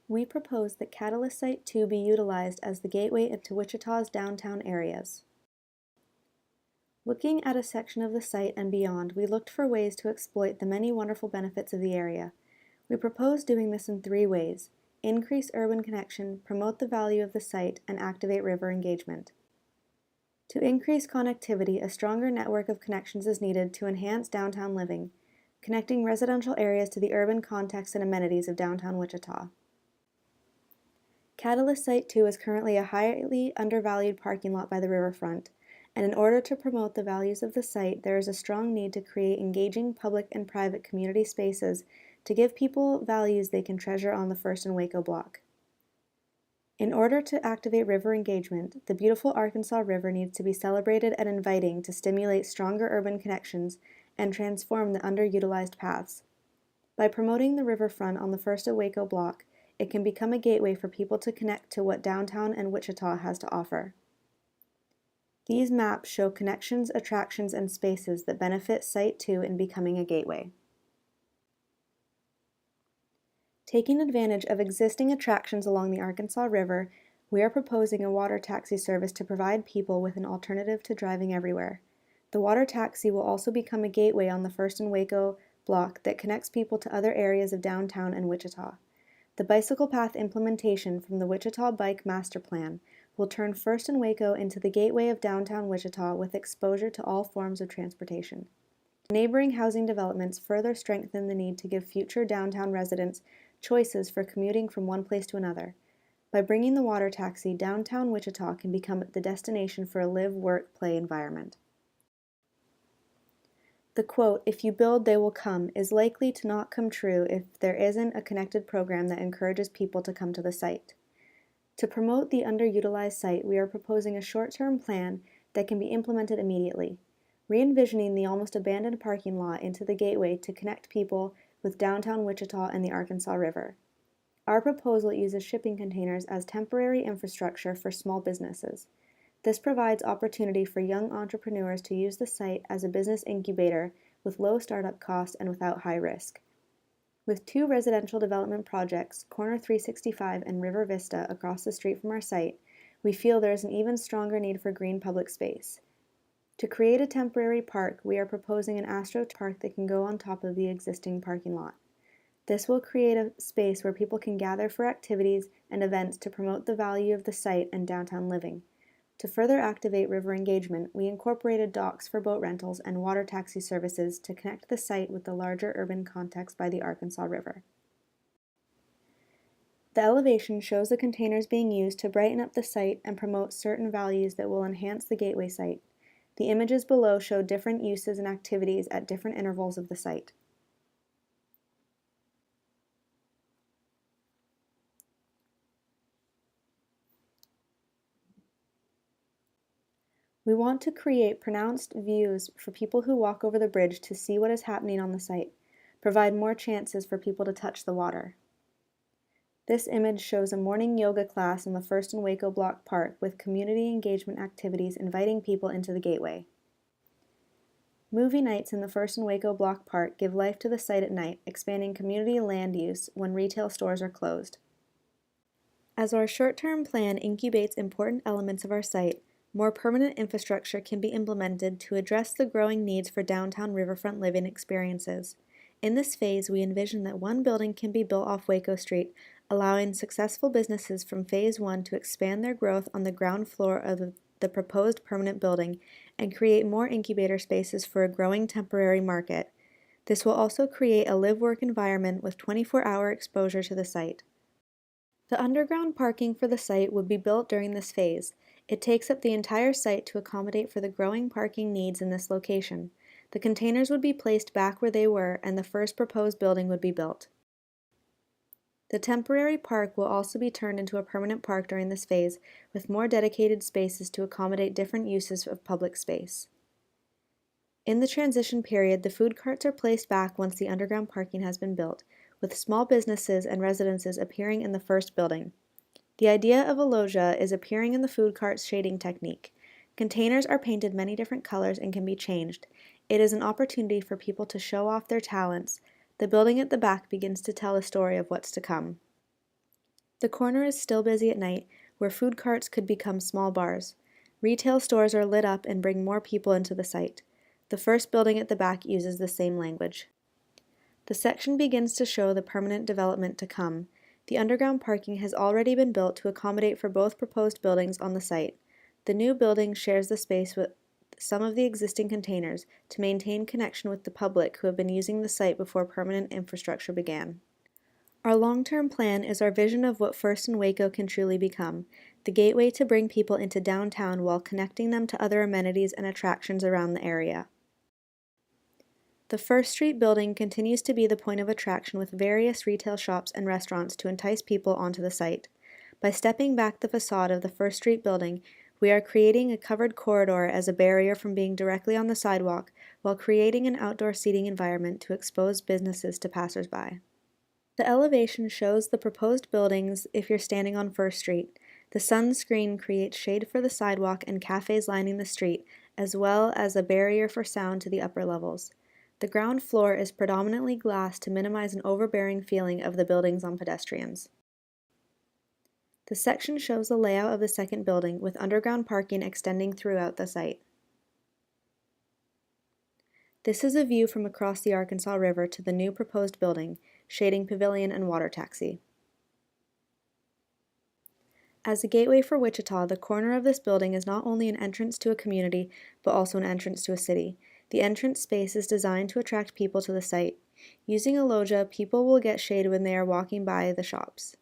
We propose that Catalyst Site 2 be utilized as the gateway into Wichita's downtown areas. Looking at a section of the site and beyond, we looked for ways to exploit the many wonderful benefits of the area. We propose doing this in 3 ways: increase urban connection, promote the value of the site, and activate river engagement. To increase connectivity, a stronger network of connections is needed to enhance downtown living, connecting residential areas to the urban context and amenities of downtown Wichita. Catalyst Site 2 is currently a highly undervalued parking lot by the riverfront, and in order to promote the values of the site, there is a strong need to create engaging public and private community spaces to give people values they can treasure on the First and Waco block. In order to activate river engagement, the beautiful Arkansas River needs to be celebrated and inviting to stimulate stronger urban connections and transform the underutilized paths. By promoting the riverfront on the First and Waco block, it can become a gateway for people to connect to what downtown and Wichita has to offer. These maps show connections, attractions, and spaces that benefit Site 2 in becoming a gateway. Taking advantage of existing attractions along the Arkansas River, we are proposing a water taxi service to provide people with an alternative to driving everywhere. The water taxi will also become a gateway on the First and Waco block that connects people to other areas of downtown and Wichita. The bicycle path implementation from the Wichita Bike Master Plan will turn First and Waco into the gateway of downtown Wichita with exposure to all forms of transportation. Neighboring housing developments further strengthen the need to give future downtown residents choices for commuting from one place to another. By bringing the water taxi, downtown Wichita can become the destination for a live, work, play environment. The quote, "If you build, they will come," is likely to not come true if there isn't a connected program that encourages people to come to the site. To promote the underutilized site, we are proposing a short-term plan that can be implemented immediately, re-envisioning the almost abandoned parking lot into the gateway to connect people with downtown Wichita and the Arkansas River. Our proposal uses shipping containers as temporary infrastructure for small businesses. This provides opportunity for young entrepreneurs to use the site as a business incubator with low startup costs and without high risk. With 2 residential development projects, Corner 365 and River Vista, across the street from our site, we feel there is an even stronger need for green public space. To create a temporary park, we are proposing an Astro Park that can go on top of the existing parking lot. This will create a space where people can gather for activities and events to promote the value of the site and downtown living. To further activate river engagement, we incorporated docks for boat rentals and water taxi services to connect the site with the larger urban context by the Arkansas River. The elevation shows the containers being used to brighten up the site and promote certain values that will enhance the gateway site. The images below show different uses and activities at different intervals of the site. We want to create pronounced views for people who walk over the bridge to see what is happening on the site, provide more chances for people to touch the water. This image shows a morning yoga class in the First and Waco Block Park with community engagement activities inviting people into the gateway. Movie nights in the First and Waco Block Park give life to the site at night, expanding community land use when retail stores are closed. As our short-term plan incubates important elements of our site, more permanent infrastructure can be implemented to address the growing needs for downtown riverfront living experiences. In this phase, we envision that one building can be built off Waco Street, allowing successful businesses from Phase 1 to expand their growth on the ground floor of the proposed permanent building and create more incubator spaces for a growing temporary market. This will also create a live-work environment with 24-hour exposure to the site. The underground parking for the site would be built during this phase. It takes up the entire site to accommodate for the growing parking needs in this location. The containers would be placed back where they were, and the first proposed building would be built. The temporary park will also be turned into a permanent park during this phase, with more dedicated spaces to accommodate different uses of public space. In the transition period, the food carts are placed back once the underground parking has been built, with small businesses and residences appearing in the first building. The idea of a loggia is appearing in the food cart's shading technique. Containers are painted many different colors and can be changed. It is an opportunity for people to show off their talents. The building at the back begins to tell a story of what's to come. The corner is still busy at night, where food carts could become small bars. Retail stores are lit up and bring more people into the site. The first building at the back uses the same language. The section begins to show the permanent development to come. The underground parking has already been built to accommodate for both proposed buildings on the site. The new building shares the space with some of the existing containers to maintain connection with the public who have been using the site before permanent infrastructure began. Our long-term plan is our vision of what First and Waco can truly become, the gateway to bring people into downtown while connecting them to other amenities and attractions around the area. The First Street building continues to be the point of attraction with various retail shops and restaurants to entice people onto the site. By stepping back the facade of the First Street building, we are creating a covered corridor as a barrier from being directly on the sidewalk while creating an outdoor seating environment to expose businesses to passersby. The elevation shows the proposed buildings if you're standing on First Street. The sun screen creates shade for the sidewalk and cafes lining the street, as well as a barrier for sound to the upper levels. The ground floor is predominantly glass to minimize an overbearing feeling of the buildings on pedestrians. The section shows the layout of the second building, with underground parking extending throughout the site. This is a view from across the Arkansas River to the new proposed building, shading pavilion and water taxi. As a gateway for Wichita, the corner of this building is not only an entrance to a community, but also an entrance to a city. The entrance space is designed to attract people to the site. Using a loggia, people will get shade when they are walking by the shops.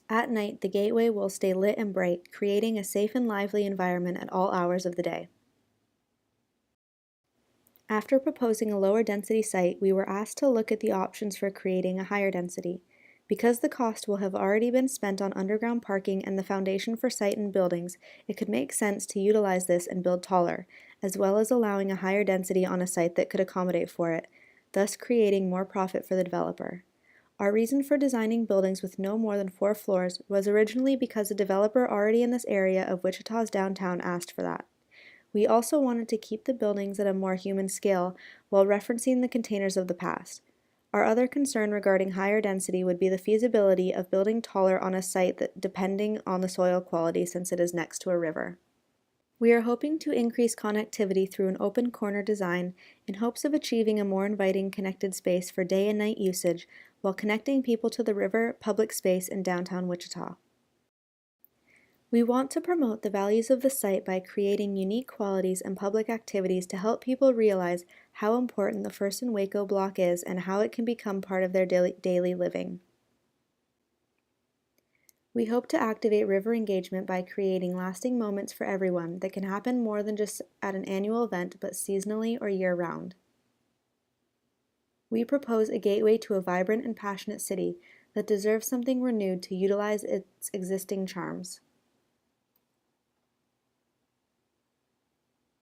At night, the gateway will stay lit and bright, creating a safe and lively environment at all hours of the day. After proposing a lower density site, we were asked to look at the options for creating a higher density. Because the cost will have already been spent on underground parking and the foundation for site and buildings, it could make sense to utilize this and build taller, as well as allowing a higher density on a site that could accommodate for it, thus creating more profit for the developer. Our reason for designing buildings with no more than 4 floors was originally because a developer already in this area of Wichita's downtown asked for that. We also wanted to keep the buildings at a more human scale while referencing the containers of the past. Our other concern regarding higher density would be the feasibility of building taller on a site that depending on the soil quality since it is next to a river. We are hoping to increase connectivity through an open corner design in hopes of achieving a more inviting connected space for day and night usage while connecting people to the river, public space, and downtown Wichita. We want to promote the values of the site by creating unique qualities and public activities to help people realize how important the First and Waco block is and how it can become part of their daily living. We hope to activate river engagement by creating lasting moments for everyone that can happen more than just at an annual event but seasonally or year-round. We propose a gateway to a vibrant and passionate city that deserves something renewed to utilize its existing charms.